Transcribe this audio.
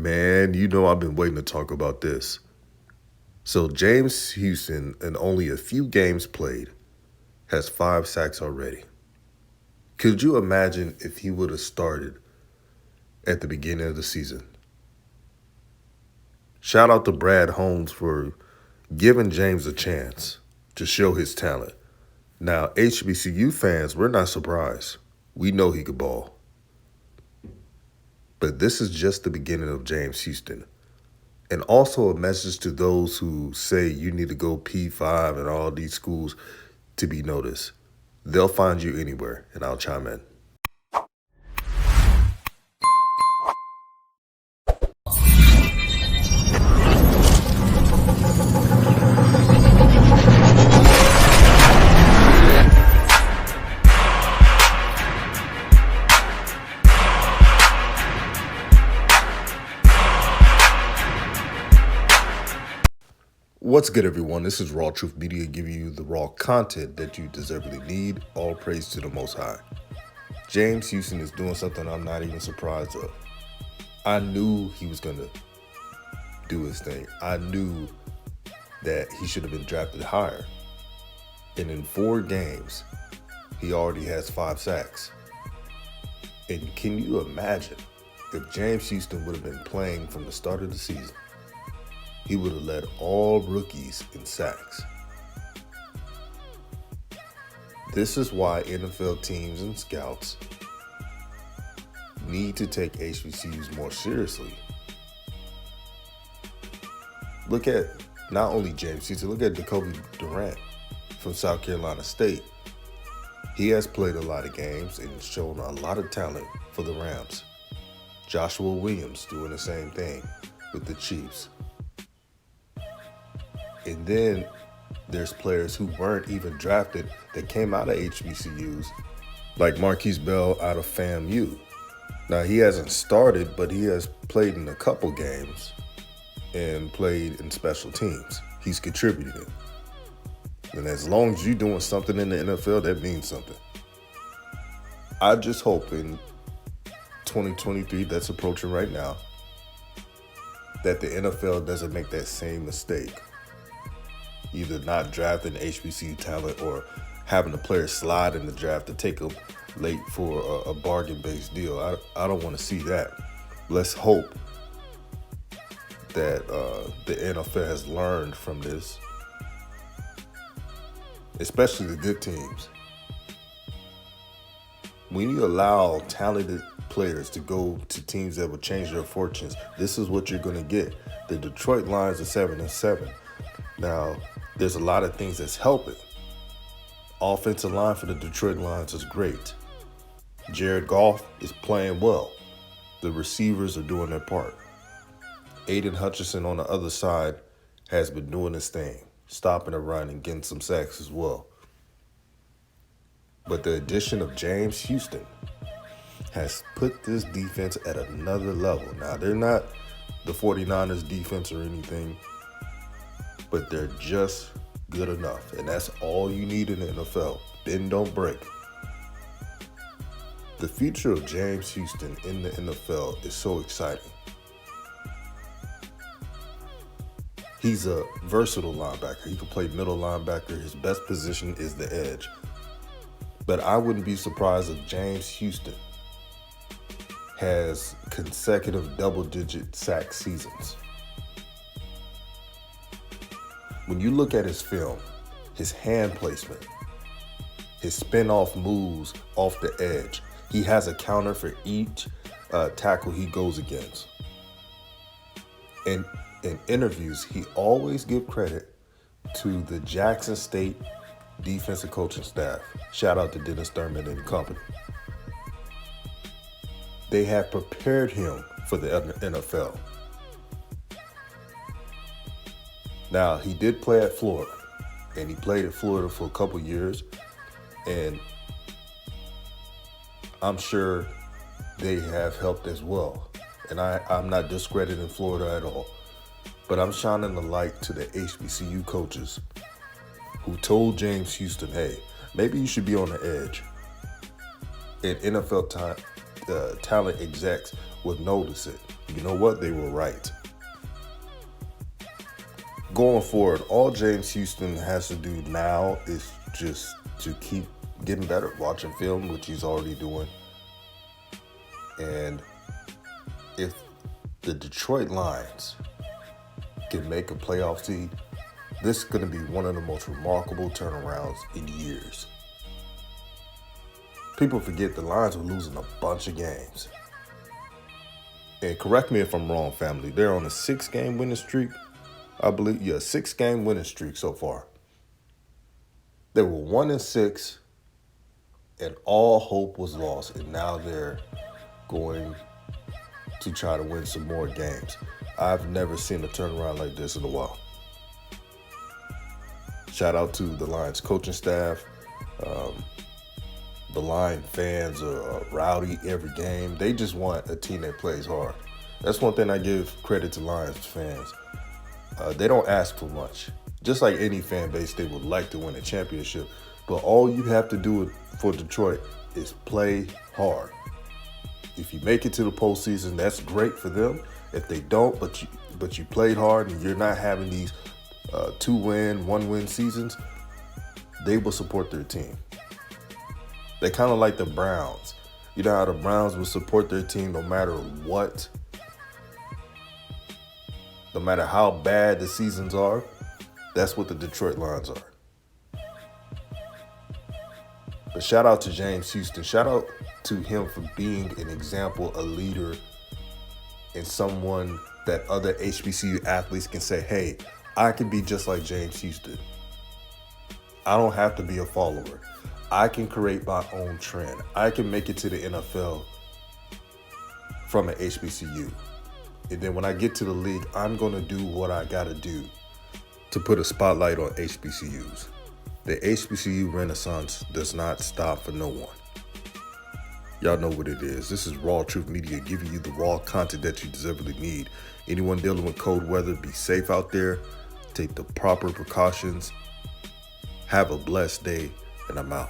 Man, you know I've been waiting to talk about this. So James Houston, in only a few games played, has 5 sacks already. Could you imagine if he would have started at the beginning of the season? Shout out to Brad Holmes for giving James a chance to show his talent. Now, HBCU fans, we're not surprised. We know he could ball. But this is just the beginning of James Houston. And also a message to those who say you need to go P5 and all these schools to be noticed. They'll find you anywhere, and I'll chime in. What's good, everyone? This is RawTruth Media giving you the raw content that you deservedly need. All praise to the Most High. James Houston is doing something I'm not even surprised of. I knew he was going to do his thing. I knew that he should have been drafted higher. And in 4 games, he already has 5 sacks. And can you imagine if James Houston would have been playing from the start of the season? He would have led all rookies in sacks. This is why NFL teams and scouts need to take HBCUs more seriously. Look at not only James Houston, look at Jacoby Durant from South Carolina State. He has played a lot of games and shown a lot of talent for the Rams. Joshua Williams doing the same thing with the Chiefs. And then there's players who weren't even drafted that came out of HBCUs, like Marquise Bell out of FAMU. Now, he hasn't started, but he has played in a couple games and played in special teams. He's contributed. And as long as you're doing something in the NFL, that means something. I just hope in 2023 that's approaching right now that the NFL doesn't make that same mistake. Either not drafting HBCU talent or having a player slide in the draft to take them late for a bargain-based deal. I don't want to see that. Let's hope that the NFL has learned from this, especially the good teams. When you allow talented players to go to teams that will change their fortunes, this is what you're going to get. The Detroit Lions are 7-7. Now, there's a lot of things that's helping. Offensive line for the Detroit Lions is great. Jared Goff is playing well. The receivers are doing their part. Aiden Hutchinson on the other side has been doing his thing, stopping the run and getting some sacks as well. But the addition of James Houston has put this defense at another level. Now, they're not the 49ers defense or anything, but they're just good enough. And that's all you need in the NFL. Bend, don't break. The future of James Houston in the NFL is so exciting. He's a versatile linebacker. He can play middle linebacker. His best position is the edge. But I wouldn't be surprised if James Houston has consecutive double-digit sack seasons. When you look at his film, his hand placement, his spin-off moves off the edge, he has a counter for each tackle he goes against. And in interviews, he always gives credit to the Jackson State defensive coaching staff. Shout out to Dennis Thurman and company. They have prepared him for the NFL. Now, he did play at Florida, and he played at Florida for a couple years, and I'm sure they have helped as well. And I'm not discrediting Florida at all, but I'm shining the light to the HBCU coaches who told James Houston, hey, maybe you should be on the edge. In NFL talent execs would notice it. You know what? They were right. Going forward, all James Houston has to do now is just to keep getting better, watching film, which he's already doing. And if the Detroit Lions can make a playoff seed, this is going to be one of the most remarkable turnarounds in years. People forget the Lions were losing a bunch of games. And correct me if I'm wrong, family. They're on a 6-game winning streak. I believe, 6-game winning streak so far. They were 1-6, and all hope was lost. And now they're going to try to win some more games. I've never seen a turnaround like this in a while. Shout out to the Lions coaching staff. The Lion fans are rowdy every game. They just want a team that plays hard. That's one thing I give credit to Lions fans. They don't ask for much. Just like any fan base, they would like to win a championship. But all you have to do for Detroit is play hard. If you make it to the postseason, that's great for them. If they don't, but you played hard and you're not having these 2-win, 1-win seasons, they will support their team. They kind of like the Browns. You know how the Browns will support their team no matter what? No matter how bad the seasons are, that's what the Detroit Lions are. But shout out to James Houston. Shout out to him for being an example, a leader, and someone that other HBCU athletes can say, hey, I can be just like James Houston. I don't have to be a follower. I can create my own trend. I can make it to the NFL from an HBCU. And then when I get to the league, I'm going to do what I got to do to put a spotlight on HBCUs. The HBCU renaissance does not stop for no one. Y'all know what it is. This is RawTruth Media giving you the raw content that you deservedly need. Anyone dealing with cold weather, be safe out there. Take the proper precautions. Have a blessed day, and I'm out.